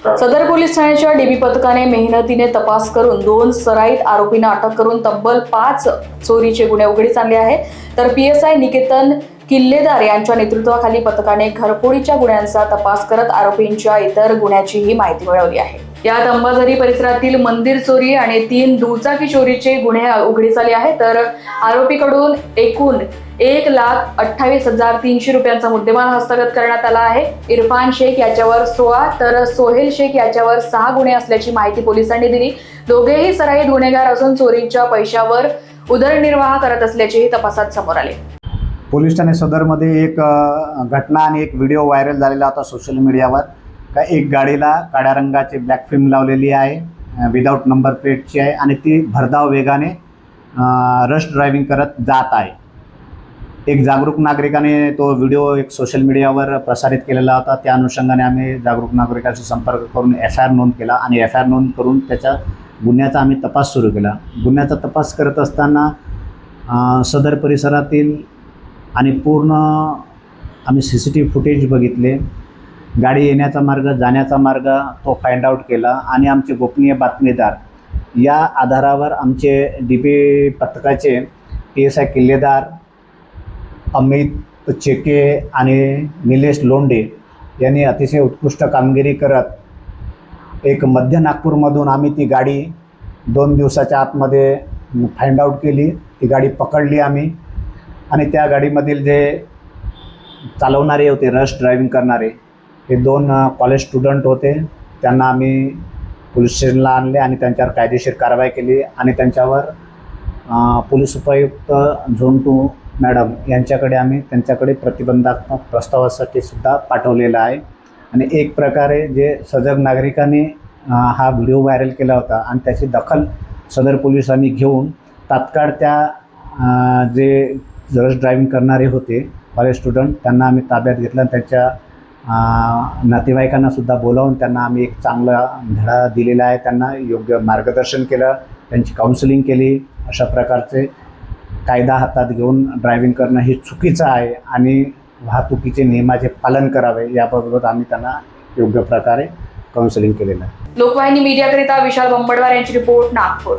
सदर पोलीस ठाण्याच्या डीबी पथकाने मेहनतीने तपास करून 2 सराईत आरोपींना अटक करून तब्बल 5 चोरीचे गुन्हे उघडीस आणले आहेत. तर PSI निकेतन किल्लेदार यांच्या नेतृत्वाखाली पथकाने घरफोडीच्या गुन्ह्यांचा तपास करत आरोपींच्या इतर गुन्ह्याचीही माहिती मिळवली आहे. यात अंबाझरी परिसरातील मंदिर चोरी आणि 3 दुचाकी चोरीचे गुन्हे उघडीस आले आहेत. तर आरोपीकडून एकूण 1,28,300 रुपयांचा मुद्देमाल हस्तगत करण्यात आला आहे. इरफान शेख याच्यावर 16 तर सोहेल शेख याच्यावर 6 गुन्हे असल्याची माहिती पोलिसांनी दिली. दोघेही सराईत गुन्हेगार असून चोरीच्या पैशावर उदरनिर्वाह करत असल्याचेही तपासात समोर आले. पोलीस ठाणे सदरमध्ये एक घटना आणि एक व्हिडिओ व्हायरल झालेला होता सोशल मीडियावर. का एक गाडीला काळ्या रंगाची ब्लॅक फिल्म लावलेली आहे, विदाऊट नंबर प्लेटची आहे आणि ती भरधाव वेगाने रश ड्रायव्हिंग करत जात आहे. एक जागरूक नागरिकाने तो व्हिडिओ एक सोशल मीडियावर प्रसारित केलेला होता. त्या अनुषंगाने आम्ही जागरूक नागरिकांशी संपर्क करून FIR नोंद केला आणि FIR नोंद करून त्याच्या गुन्ह्याचा आम्ही तपास सुरू केला. गुन्ह्याचा तपास करत असताना सदर परिसरातील आणि पूर्ण आम्ही CCTV फुटेज बघितले. गाडी येण्याचा मार्ग, जाण्याचा मार्ग तो फाइंड आउट केला आणि आमचे गोपनीय बातमीदार या आधारावर आमचे DB पथकाचे PSI किल्लेदार अमित चेके आणि निलेश लोंढे यांनी अतिशय उत्कृष्ट कामगिरी करत एक मध्य नागपूरमधून आम्ही ती गाडी 2 दिवसाच्या आतमध्ये फाइंड आउट केली. ती गाडी पकडली आम्ही आणि त्या गाडीमधील जे चालवणारे होते, रश ड्रायव्हिंग करणारे, हे 2 कॉलेज स्टुडंट होते. त्यांना आम्ही पोलीस स्टेशनला आणले आणि त्यांच्यावर कायदेशीर कारवाई केली आणि त्यांच्यावर पोलीस उपायुक्त झोन 2 मॅडम यांच्याकडे आम्ही त्यांच्याकडे प्रतिबंधात्मक प्रस्तावासाठी सुद्धा पाठवलेला आहे. आणि एक प्रकारे जे सजग नागरिकांनी हा व्हिडिओ व्हायरल केला होता आणि त्याची दखल सदर पोलिसांनी घेऊन तात्काळ त्या जे रश ड्रायव्हिंग करणारे होते कॉलेज स्टुडंट त्यांना आम्ही ताब्यात घेतलं आणि त्यांच्या नातेवाईकांना सुद्धा बोलावून त्यांना आम्ही एक चांगला धडा दिलेला आहे. त्यांना योग्य मार्गदर्शन केलं, त्यांची काउन्सिलिंग केली. अशा प्रकारचे कायदा हातात घेऊन ड्रायव्हिंग करणं हे चुकीचं आहे आणि वाहतुकीचे नियमाचे पालन करावे याबाबत आम्ही त्यांना योग्य प्रकारे काउन्सिलिंग केलेलं आहे. लोकवाहिनी मीडियाकरिता विशाल बंबडवार यांची रिपोर्ट, नागपूर.